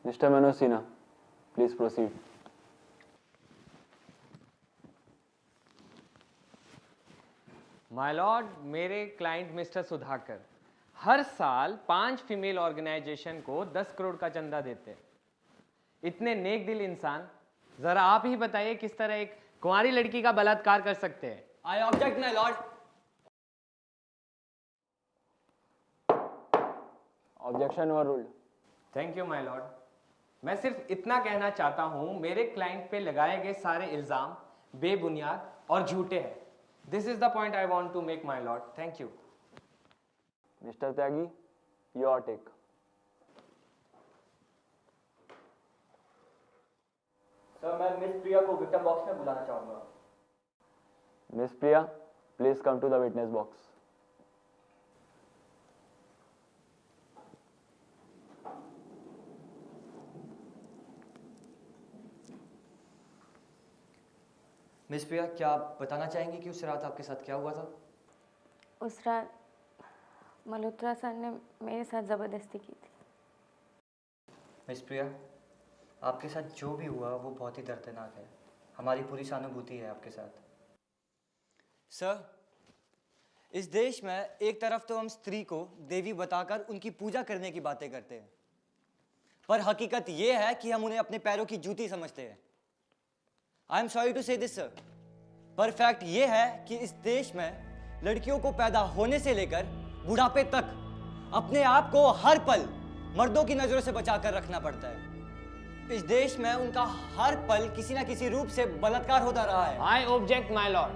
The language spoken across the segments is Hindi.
Mr. Manoj Sinha, please proceed. My Lord, मेरे क्लाइंट मिस्टर सुधाकर हर साल 5 फीमेल ऑर्गेनाइजेशन को 10 करोड़ का चंदा देते हैं। इतने नेक दिल इंसान, जरा आप ही बताइए किस तरह एक कुंवारी लड़की का बलात्कार कर सकते हैं। I object my Lord. Objection overruled. Thank you my Lord. मैं सिर्फ इतना कहना चाहता हूं, मेरे क्लाइंट पे लगाए गए सारे इल्जाम बेबुनियाद और झूठे हैं। This is the point I want to make my lord. Thank you. Mr. Tyagi, your take. Sir, मैं मिस प्रिया को विक्टिम बॉक्स में बुलाना चाहूंगा। Miss Priya, please come to the witness box. Miss Priya, क्या आप बताना चाहेंगे कि उस रात आपके साथ क्या हुआ था? उस रात मल्होत्रा सर ने मेरे साथ ज़बरदस्ती की थी। मिस प्रिया, आपके साथ जो भी हुआ वो बहुत ही दर्दनाक है। हमारी पूरी सहानुभूति है आपके साथ। सर, इस देश में एक तरफ तो हम स्त्री को देवी बताकर उनकी पूजा करने की बातें करते हैं, पर हकीकत ये है कि हम उन्हें अपने पैरों की जूती समझते हैं। आई एम सॉरी टू से दिस सर, पर फैक्ट ये है कि इस देश में लड़कियों को पैदा होने से लेकर बुढ़ापे तक अपने आप को हर पल मर्दों की नजरों से बचाकर रखना पड़ता है। इस देश में उनका हर पल किसी ना किसी रूप से बलात्कार होता रहा है। I object, my lord.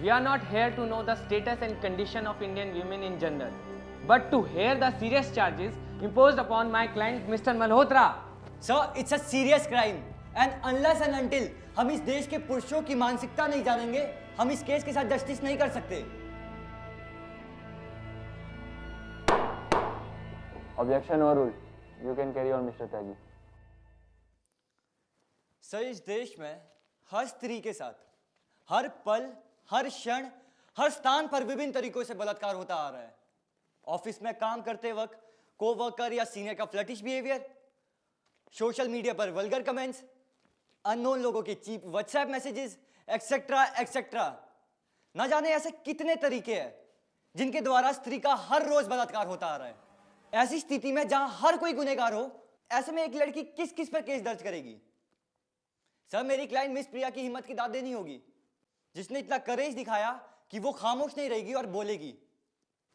We are not here to know the status and condition of Indian women in general, but to hear the serious charges imposed upon my client, Mr. Malhotra. Sir, it's a serious crime, and unless and until हम इस देश के पुरुषों की मानसिकता नहीं जानेंगे, हम इस केस के साथ जस्टिस नहीं कर सकते। Objection overruled. You can carry on, Mr. Tyagi. Sir, इस देश में हर स्त्री के साथ हर पल, हर क्षण, हर स्थान पर विभिन्न तरीकों से बलात्कार होता आ रहा है। ऑफिस में काम करते वक्त कोवर्कर या सीनियर का फ्लटिश बिहेवियर, सोशल मीडिया पर वल्गर कमेंट्स, अननोन लोगों के cheap WhatsApp messages, etcetera etcetera. ना जाने ऐसे कितने तरीके हैं जिनके द्वारा स्त्री का हर रोज बलात्कार होता आ रहा है। ऐसी स्थिति में जहां हर कोई गुनहगार हो, ऐसे में एक लड़की किस किस पर केस दर्ज करेगी? सर, मेरी क्लाइंट मिस प्रिया की हिम्मत की दाद देनी होगी, जिसने इतना करेज दिखाया कि वो खामोश नहीं रहेगी और बोलेगी,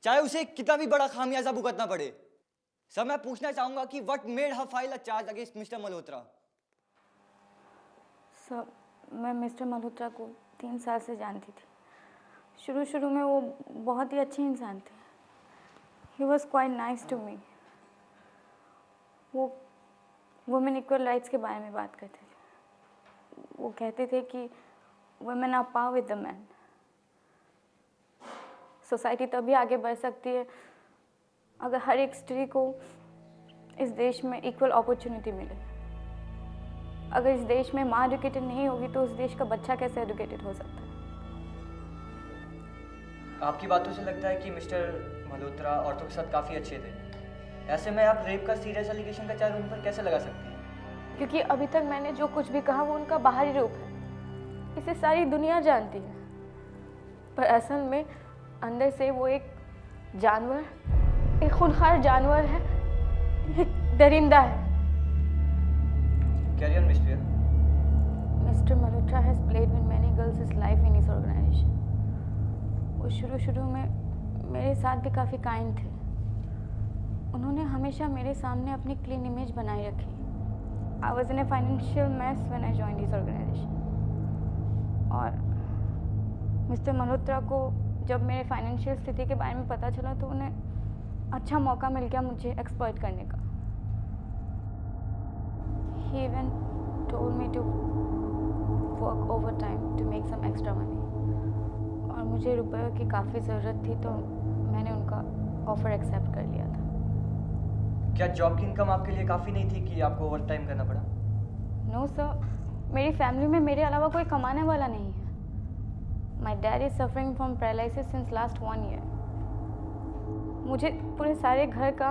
चाहे उसे कितना भी बड़ा खामियाजा भुगतना पड़े। सर, मैं पूछना चाहूंगा कि what made her file a charge against mister Malhotra? Sir, मैं मिस्टर मल्होत्रा को 3 साल से जानती थी। शुरू में वो बहुत ही अच्छे इंसान थे। He was quite nice to me. वो वुमेन इक्वल राइट्स के बारे में बात करते थे। वो कहते थे कि women are power with the man. Society तभी आगे बढ़ सकती है अगर हर एक स्त्री को इस देश में इक्वल अपॉर्चुनिटी मिले। अगर इस देश में माँ एजुकेटेड नहीं होगी तो उस देश का बच्चा कैसे एजुकेटेड हो सकता है? आपकी बातों से लगता है कि मिस्टर मल्होत्रा औरतों के साथ काफ़ी अच्छे थे। ऐसे में आप रेप का सीरियस एलिगेशन का चार्ज उन पर कैसे लगा सकते हैं? क्योंकि अभी तक मैंने जो कुछ भी कहा वो उनका बाहरी रूप है। इसे सारी दुनिया जानती है, पर असल में अंदर से वो एक जानवर, एक खूनखार जानवर है, एक दरिंदा है। Carry on miss Priya. Mister Malhotra has played with many girls his life in his organisation. वो शुरू में मेरे साथ भी काफ़ी काइंड थे। उन्होंने हमेशा मेरे सामने अपनी क्लीन इमेज बनाए रखी। I was in a financial mess when I joined his organization. और मिस्टर मल्होत्रा को जब मेरे फाइनेंशियल स्थिति के बारे में पता चला तो उन्हें अच्छा मौका मिल गया मुझे एक्सप्लॉइट करने का। He even told me to work overtime to make some extra money. और मुझे रुपयों की काफ़ी ज़रूरत थी तो मैंने उनका ऑफ़र एक्सेप्ट कर लिया था। क्या जॉब की इनकम आपके लिए काफ़ी नहीं थी कि आपको ओवर टाइम करना पड़ा? नो सर, मेरी फैमिली में मेरे अलावा कोई कमाने वाला नहीं है। My dad is suffering from paralysis since last 1 year. मुझे पूरे सारे घर का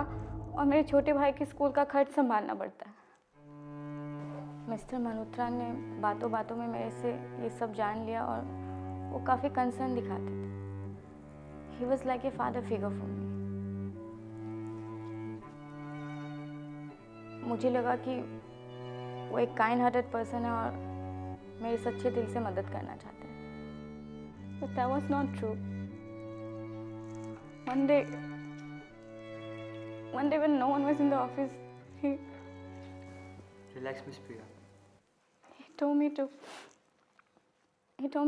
और मेरे छोटे भाई के स्कूल का खर्च संभालना पड़ता है। मिस्टर मल्होत्रा ने बातों बातों में मेरे से ये सब जान लिया और वो काफ़ी कंसर्न दिखाते थे। He was like a father figure for me. मुझे लगा कि वो एक काइंड हार्टेड पर्सन है और मेरे सच्चे दिल से मदद करना चाहते हैं। But that was not true. One day when no one was in the office, he Relax, Miss Priya. told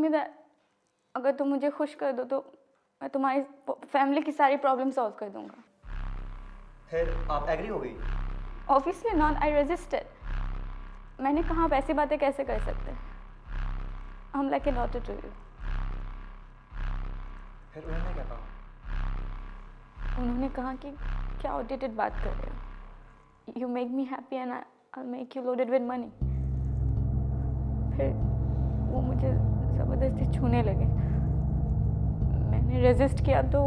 me that अगर तुम मुझे खुश कर दो तो मैं तुम्हारी फैमिली की सारी प्रॉब्लम सॉल्व कर दूंगा। फिर आप एग्री हो गई? Obviously not, I resisted. मैंने कहा आप ऐसी बातें कैसे कर सकते हैं? I'm like a daughter to you. फिर उन्होंने क्या कहा? उन्होंने कहा कि क्या आउटडेटेड बात कर रहे हो? You make me happy and I'll make you loaded with money. फिर वो मुझे ज़बरदस्ती छूने लगे। मैंने रेजिस्ट किया तो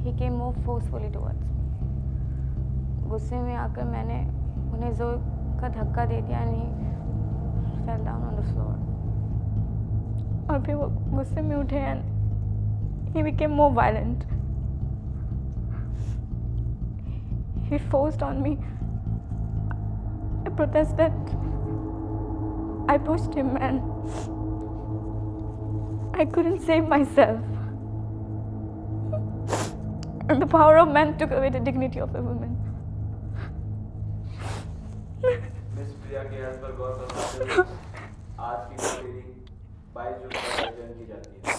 he came more forcefully towards me. गुस्से में आकर मैंने उन्हें जोर का धक्का दे दिया and he fell down on the floor. और फिर वो गुस्से में उठे and he became more violent. He forced on me. I protested. I pushed him and I couldn't save myself. And the power of man took away the dignity of a woman. Miss Priya के अर्ज पर गौर करते हुए आज की प्रोसीडिंग 22 जून को adjourn की जाती है।